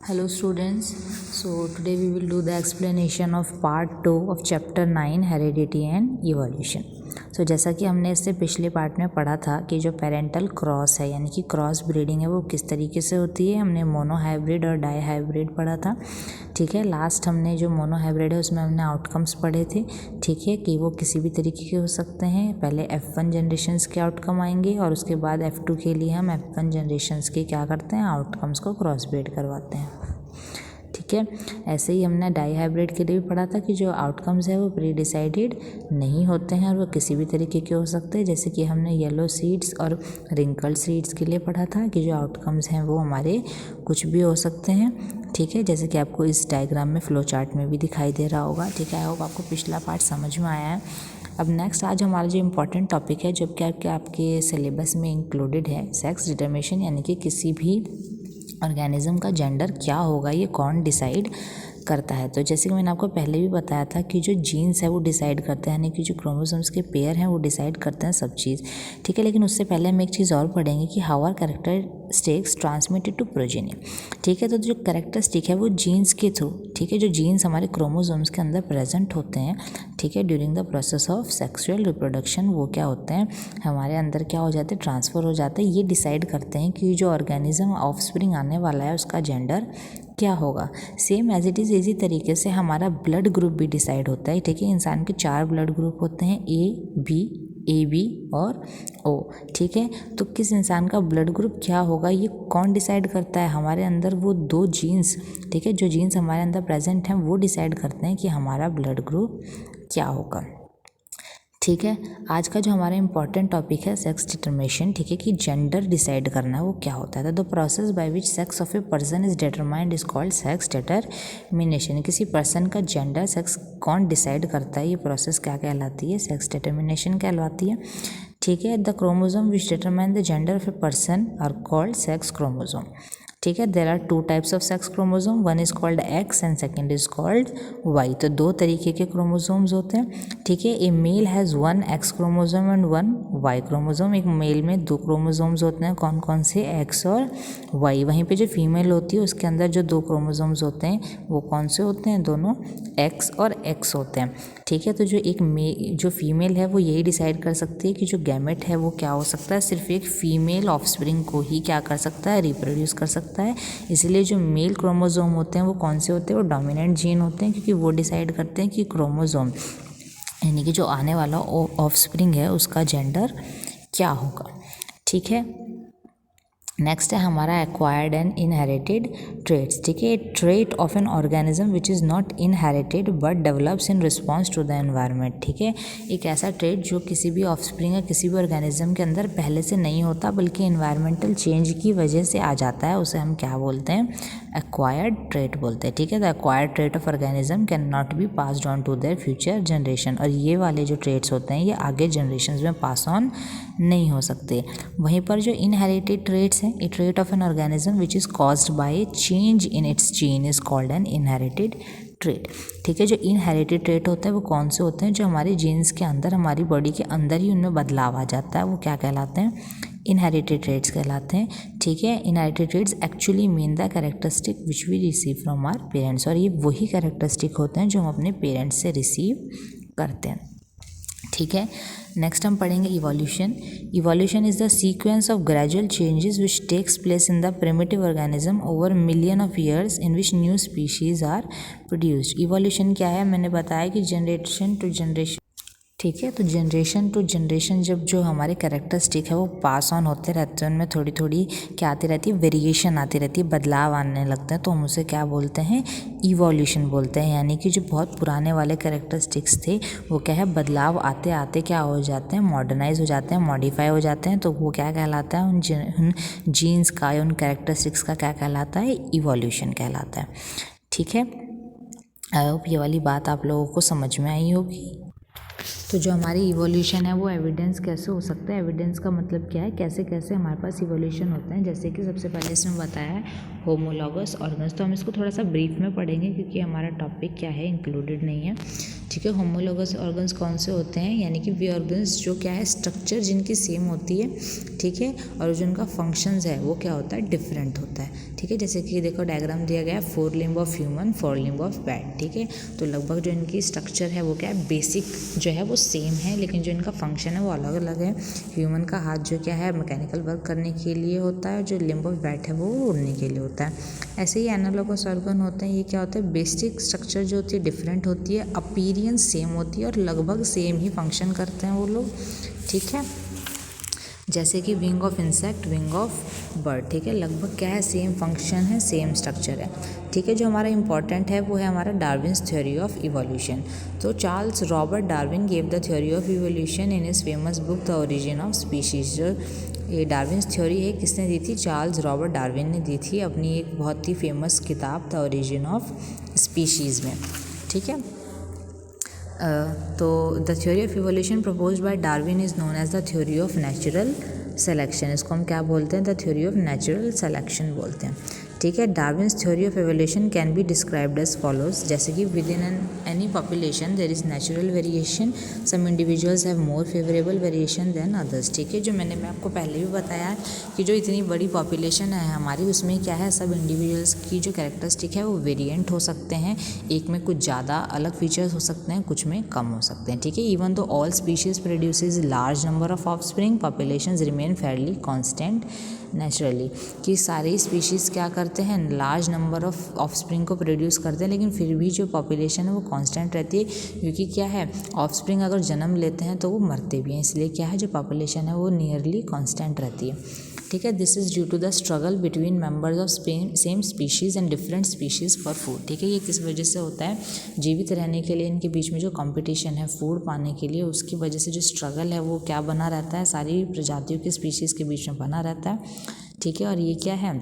Hello students, so today we will do the explanation of part 2 of chapter 9 heredity and evolution. So जैसा कि हमने इससे पिछले part में पढ़ा था कि जो पेरेंटल क्रॉस है यानी कि क्रॉस ब्रीडिंग है वो किस तरीके से होती है। हमने मोनो हाइब्रिड और डाई हाइब्रिड पढ़ा था। ठीक है, लास्ट हमने जो मोनो हाइब्रिड है उसमें हमने आउटकम्स पढ़े थे। ठीक है, कि वो किसी भी तरीके के हो सकते हैं। पहले F1 जनरेशन्स के आउटकम आएंगे और उसके बाद F2 के लिए हम F1 जनरेशन्स के क्या करते हैं, आउटकम्स को क्रॉस ब्रीड करवाते हैं। ठीक है, ऐसे ही हमने डाई हाइब्रिड के लिए भी पढ़ा था कि जो आउटकम्स है वो प्री डिसाइडेड नहीं होते हैं और वो किसी भी तरीके के हो सकते हैं। जैसे कि हमने येलो सीड्स और रिंकल सीड्स के लिए पढ़ा था कि जो आउटकम्स हैं वो हमारे कुछ भी हो सकते हैं। ठीक है, जैसे कि आपको इस डायग्राम में फ्लो चार्ट में भी दिखाई दे रहा होगा। ठीक है, आई होप आपको पिछला पार्ट समझ में आया है। अब नेक्स्ट आज हमारा जो इम्पोर्टेंट टॉपिक है जो कि आपके सिलेबस में इंक्लूडेड है, सेक्स डिटर्मिनेशन, यानी कि किसी भी ऑर्गेनिज्म का जेंडर क्या होगा ये कौन डिसाइड करता है। तो जैसे कि मैंने आपको पहले भी बताया था कि जो जीन्स है वो डिसाइड करते हैं, यानी कि जो क्रोमोसोम्स के पेयर हैं वो डिसाइड करते हैं सब चीज़। ठीक है, लेकिन उससे पहले हम एक चीज़ और पढ़ेंगे कि how are characteristics transmitted to progeny. ठीक है, तो जो कैरेक्टरिस्टिक है वो जीन्स के थ्रू, ठीक है, जो जीन्स हमारे क्रोमोसोम्स के अंदर प्रेजेंट होते हैं, ठीक है, during the process of sexual reproduction, वो क्या होते हैं, हमारे अंदर क्या हो जाते हैं, ट्रांसफ़र हो जाते हैं। ये डिसाइड करते हैं कि जो ऑर्गेनिज्म ऑफस्प्रिंग आने वाला है उसका जेंडर क्या होगा। सेम एज इट इज़ इसी तरीके से हमारा ब्लड ग्रुप भी डिसाइड होता है। ठीक है, इंसान के 4 ब्लड ग्रुप होते हैं, ए बी और ओ। ठीक है, तो किस इंसान का ब्लड ग्रुप क्या होगा ये कौन डिसाइड करता है, हमारे अंदर वो 2 जीन्स, ठीक है, जो जीन्स हमारे अंदर प्रेजेंट हैं वो डिसाइड करते हैं कि हमारा ब्लड ग्रुप क्या होगा। ठीक है, आज का जो हमारा इंपॉर्टेंट टॉपिक है सेक्स डिटर्मिनेशन। ठीक है, कि जेंडर डिसाइड करना है वो क्या होता है। The process by which sex of a person is determined is called sex determination. किसी पर्सन का जेंडर सेक्स कौन डिसाइड करता है ये प्रोसेस क्या कहलाती है, सेक्स डिटर्मिनेशन कहलाती है। ठीक है, the chromosome which determine the gender of a person are called sex chromosome. ठीक है, there are 2 types of sex chromosome, one is called X and second is called Y. तो 2 तरीके के क्रोमोसोम्स होते हैं। ठीक है, a male has 1 X chromosome and 1 Y chromosome. एक मेल में 2 क्रोमोसोम्स होते हैं, कौन कौन से, एक्स और वाई। वहीं पे जो फीमेल होती है उसके अंदर जो 2 क्रोमोसोम्स होते हैं वो कौन से होते हैं, दोनों एक्स और एक्स होते हैं। ठीक है, तो जो फीमेल है वो यही डिसाइड कर सकती है कि जो गैमेट है वो क्या हो सकता है, सिर्फ एक फीमेल ऑफस्प्रिंग को ही क्या कर सकता है, रिप्रोड्यूस कर सकता है। इसलिए जो मेल क्रोमोसोम होते हैं वो कौन से होते हैं, वो डोमिनेंट जीन होते हैं, क्योंकि वो डिसाइड करते हैं कि क्रोमोसोम यानी कि जो आने वाला ऑफस्प्रिंग है उसका जेंडर क्या होगा। ठीक है, नेक्स्ट है हमारा एक्वायर्ड एंड इनहेरिटेड ट्रेट्स। ठीक है, trait of an organism which is not inherited but develops in response to the environment. ठीक है, एक ऐसा ट्रेट जो किसी भी ऑफस्प्रिंग या किसी भी ऑर्गेनिज्म के अंदर पहले से नहीं होता बल्कि इन्वायरमेंटल चेंज की वजह से आ जाता है, उसे हम क्या बोलते हैं, एक्वायर्ड ट्रेट बोलते हैं। ठीक है, the acquired trait of organism can not be passed on to their future generation. और ये वाले जो ट्रेट्स होते हैं ये आगे जनरेशन में पास ऑन नहीं हो सकते। वहीं पर जो इनहेरिटेड ट्रेट्स हैं, ए trait of an organism which is caused by change in its gene is called an inherited trait. ठीक है, जो इनहेरिटेड ट्रेट होते हैं वो कौन से होते हैं, जो हमारी जीन्स के अंदर, हमारी बॉडी के अंदर ही उनमें बदलाव आ जाता है, वो क्या कहलाते हैं, इनहेरिटेड ट्रेट्स कहलाते हैं। ठीक है, inherited traits actually mean the characteristic which we receive from our parents. और ये वही कैरेक्टरिस्टिक होते हैं जो हम अपने पेरेंट्स से रिसीव करते हैं। ठीक है, नेक्स्ट हम पढ़ेंगे evolution. Evolution is the sequence of gradual changes which takes place in the primitive organism over million of years in which new species are produced. Evolution क्या है, मैंने बताया कि जनरेशन टू जनरेशन। ठीक है, तो जनरेशन टू जनरेशन जब जो हमारे कैरेक्टरिस्टिक है वो पास ऑन होते रहते हैं, उनमें थोड़ी थोड़ी क्या आती रहती है, वेरिएशन आती रहती है, बदलाव आने लगते हैं, तो हम उसे क्या बोलते हैं, इवोल्यूशन बोलते हैं। यानी कि जो बहुत पुराने वाले कैरेक्टरिस्टिक्स थे वो क्या है, बदलाव आते आते क्या हो जाते हैं, मॉडर्नाइज हो जाते हैं, मॉडिफाई हो जाते हैं। तो वो क्या कहलाता है, उन जीन्स का या उन कैरेक्टरिस्टिक्स का क्या कहलाता है, इवोल्यूशन कहलाता है। ठीक है, आई होप ये वाली बात आप लोगों को समझ में आई होगी। तो जो हमारी इवोल्यूशन है वो एविडेंस कैसे हो सकता है, एविडेंस का मतलब क्या है, कैसे कैसे हमारे पास इवोल्यूशन होता है। जैसे कि सबसे पहले इसमें बताया है होमोलॉगस ऑर्गन्स, तो हम इसको थोड़ा सा ब्रीफ में पढ़ेंगे क्योंकि हमारा टॉपिक क्या है, इंक्लूडेड नहीं है। ठीक है। होमोलोगस ऑर्गन्स कौन से होते हैं, यानी कि वे ऑर्गन्स जो क्या है स्ट्रक्चर जिनकी सेम होती है, ठीक है, और जो उनका फंक्शंस है वो क्या होता है डिफरेंट होता है, ठीक है। जैसे कि देखो डायग्राम दिया गया है 4 limb of human 4 limb of bat, ठीक है। तो लगभग जो इनकी स्ट्रक्चर है वो क्या है बेसिक जो है वो सेम है, लेकिन जो इनका फंक्शन है वो अलग अलग है। ह्यूमन का हाथ जो क्या है मैकेनिकल वर्क करने के लिए होता है, जो लिम्ब ऑफ बैट है वो उड़ने के लिए होता है। ऐसे ही एनालॉगस ऑर्गन होते हैं, ये क्या होता है बेसिक स्ट्रक्चर जो होती है डिफरेंट होती है, अपीयरेंस सेम होती है और लगभग सेम ही फंक्शन करते हैं वो लोग, ठीक है। जैसे कि wing of insect, wing of bird, ठीक है, लगभग क्या है सेम फंक्शन है, सेम स्ट्रक्चर है, ठीक है। जो हमारा इंपॉर्टेंट है वो है हमारा डार्विन्स थ्योरी ऑफ इवोल्यूशन। तो Charles Robert Darwin gave the theory of evolution in his famous book the origin of species. जो ये डार्विन्स थ्योरी है किसने दी थी, चार्ल्स रॉबर्ट डार्विन ने दी थी अपनी एक बहुत ही फेमस किताब द ओरिजिन ऑफ स्पीशीज़ में, ठीक है। तो the theory of evolution proposed by Darwin is known as the theory of natural selection. इसको हम क्या बोलते हैं, the theory of natural selection बोलते हैं, ठीक है। Darwin's theory of evolution can be described as follows, जैसे कि within any population there is natural variation, some individuals have more favourable variation than others, ठीक है। जो मैं आपको पहले भी बताया कि जो इतनी बड़ी पॉपुलेशन है हमारी उसमें क्या है सब इंडिविजुअल्स की जो कैरेक्टरिस्टिक है वो वेरिएंट हो सकते हैं, एक में कुछ ज़्यादा अलग फीचर्स हो सकते हैं, कुछ में कम हो सकते हैं, ठीक है। Even though all species produces large number of offspring, populations remain Fairlie constant naturally, कि सारी स्पीशीज़ क्या करते हैं लार्ज नंबर ऑफ ऑफस्प्रिंग को प्रोड्यूस करते हैं, लेकिन फिर भी जो पॉपुलेशन है वो कांस्टेंट रहती है, क्योंकि क्या है ऑफस्प्रिंग अगर जन्म लेते हैं तो वो मरते भी हैं, इसलिए क्या है जो पॉपुलेशन है वो नियरली कांस्टेंट रहती है, ठीक है। This is due to the struggle between members of same species and different species for food, ठीक है। ये किस वजह से होता है, जीवित रहने के लिए इनके बीच में जो कंपटीशन है फूड पाने के लिए, उसकी वजह से जो स्ट्रगल है वो क्या बना रहता है, सारी प्रजातियों की स्पीशीज़ के बीच में बना रहता है, ठीक है। और ये क्या है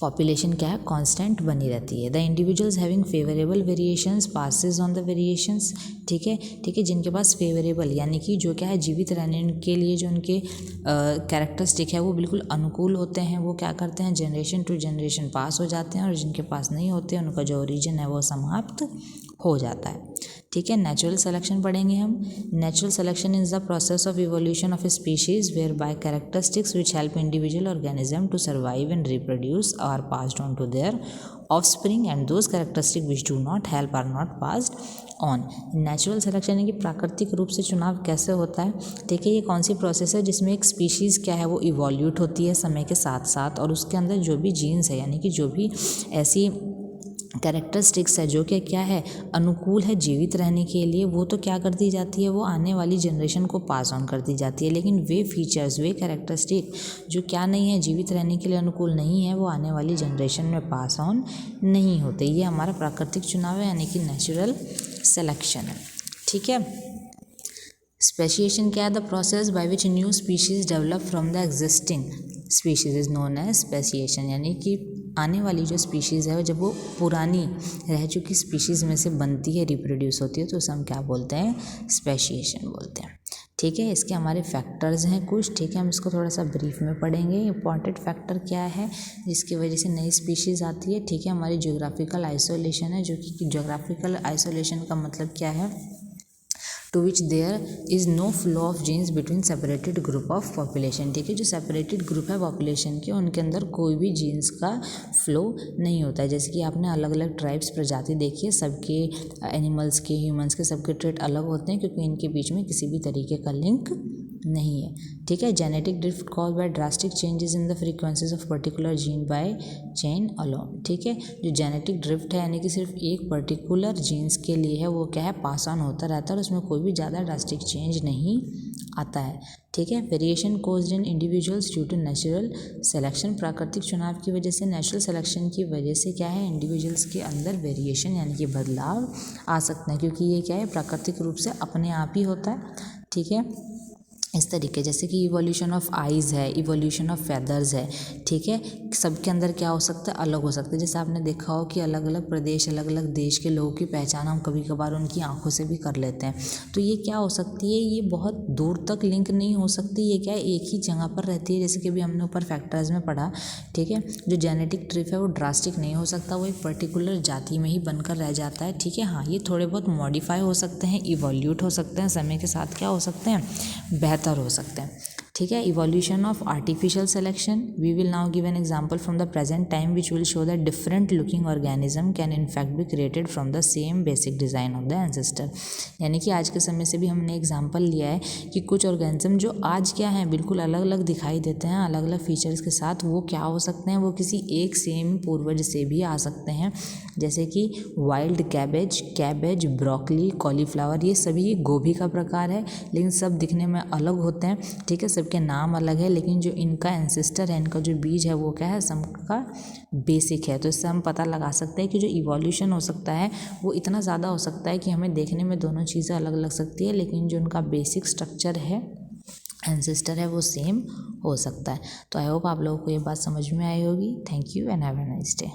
पॉपुलेशन क्या है कांस्टेंट बनी रहती है। The individuals having favourable variations passes on the variations, ठीक है, ठीक है। जिनके पास फेवरेबल यानी कि जो क्या है जीवित रहने के लिए जो उनके कैरेक्टरिस्टिक है वो बिल्कुल अनुकूल होते हैं, वो क्या करते हैं जनरेशन टू जनरेशन पास हो जाते हैं, और जिनके पास नहीं होते उनका जो ओरिजिन है वो समाप्त हो जाता है, ठीक है। नेचुरल सिलेक्शन पढ़ेंगे हम। Natural selection is the process of evolution of species whereby characteristics which help individual organism to survive and reproduce are passed on to their offspring and those characteristic which do not help are not passed on. Natural selection यानी कि प्राकृतिक रूप से चुनाव कैसे होता है, ठीक है। ये कौन सी प्रोसेस है जिसमें एक स्पीशीज़ क्या है वो इवोल्यूट होती है समय के साथ साथ, और उसके अंदर जो भी जीन्स है यानी कि जो भी ऐसी कैरेक्टरिस्टिक्स है जो कि क्या है अनुकूल है जीवित रहने के लिए, वो तो क्या कर दी जाती है वो आने वाली जनरेशन को पास ऑन कर दी जाती है, लेकिन वे फीचर्स वे कैरेक्टरिस्टिक जो क्या नहीं है जीवित रहने के लिए अनुकूल नहीं है वो आने वाली जनरेशन में पास ऑन नहीं होते। ये हमारा प्राकृतिक चुनाव है यानी कि नेचुरल सिलेक्शन है, ठीक है। स्पेशिएशन क्या है, the process by which new species develop from the existing species is known as speciation, यानी कि आने वाली जो स्पीशीज़ है जब वो पुरानी रह चुकी स्पीशीज़ में से बनती है रिप्रोड्यूस होती है तो उसे हम क्या बोलते हैं स्पेशिएशन बोलते हैं, ठीक है। इसके हमारे फैक्टर्स हैं कुछ, ठीक है, हम इसको थोड़ा सा ब्रीफ में पढ़ेंगे। इंपॉर्टेंट फैक्टर क्या है जिसकी वजह से नई स्पीशीज़ आती है, ठीक है, हमारी ज्योग्राफिकल आइसोलेशन है, जो कि ज्योग्राफिकल आइसोलेशन का मतलब क्या है to which there is no flow of genes between separated group of population, ठीक है। जो सेपरेटेड ग्रुप है पॉपुलेशन के उनके अंदर कोई भी जीन्स का फ्लो नहीं होता है, जैसे कि आपने अलग अलग ट्राइब्स प्रजाति देखी है, सबके एनिमल्स के ह्यूमंस के सबके ट्रेट अलग होते हैं क्योंकि इनके बीच में किसी भी तरीके का लिंक नहीं है, ठीक है। Genetic drift cause by drastic changes in the frequencies of particular gene by chance alone, ठीक है। जो जेनेटिक ड्रिफ्ट है यानी कि सिर्फ एक पर्टिकुलर जीन्स के लिए है वो क्या है पास ऑन होता रहता है और उसमें कोई भी ज़्यादा ड्रास्टिक चेंज नहीं आता है, ठीक है। Variation caused in individuals due to natural selection, प्राकृतिक चुनाव की वजह से नेचुरल सिलेक्शन की वजह से क्या है इंडिविजुअल्स के अंदर वेरिएशन यानी कि बदलाव आ सकते हैं, क्योंकि ये क्या है प्राकृतिक रूप से अपने आप ही होता है, ठीक है। इस तरीके, जैसे कि इवोल्यूशन ऑफ आइज़ है, इवोल्यूशन ऑफ फेदर्स है, ठीक है। सबके अंदर क्या हो सकता है, अलग हो सकता है। जैसे आपने देखा हो कि अलग अलग प्रदेश, अलग अलग देश के लोगों की पहचान हम कभी कभार उनकी आंखों से भी कर लेते हैं। तो ये क्या हो सकती है, ये बहुत दूर तक लिंक नहीं हो सकती, ये क्या है, एक ही जगह पर रहती है। जैसे कि अभी हमने ऊपर फैक्टर्स में पढ़ा, ठीक है। जो जेनेटिक ट्रिप है वो ड्रास्टिक नहीं हो सकता, वो एक पर्टिकुलर जाति में ही बनकर रह जाता है, ठीक है। हाँ, ये थोड़े बहुत मॉडिफाई हो सकते हैं, इवोल्यूट हो सकते हैं, समय के साथ क्या हो सकते हैं, बेहतर हो सकते हैं, ठीक है। Evolution of artificial selection, we will now give an example from the present time which will show that different looking organism can in fact be created from the same basic design of the ancestor. यानी कि आज के समय से भी हमने example लिया है कि कुछ ऑर्गेनिज्म जो आज क्या हैं, बिल्कुल अलग अलग दिखाई देते हैं, अलग अलग फीचर्स के साथ, वो क्या हो सकते हैं, वो किसी एक सेम पूर्वज से भी आ सकते हैं। जैसे कि वाइल्ड कैबेज, ब्रोकली, कॉलीफ्लावर, ये सभी गोभी का प्रकार है, लेकिन सब दिखने में अलग होते हैं, ठीक है। सबके नाम अलग है, लेकिन जो इनका एंसेस्टर है, इनका जो बीज है, वो क्या है, सबका बेसिक है। तो इससे हम पता लगा सकते हैं कि जो इवोल्यूशन हो सकता है वो इतना ज़्यादा हो सकता है कि हमें देखने में दोनों चीज़ें अलग लग सकती है, लेकिन जो उनका बेसिक स्ट्रक्चर है, एंसेस्टर है, वो सेम हो सकता है। तो आई होप आप लोगों को ये बात समझ में आई होगी। Thank you and have a nice day.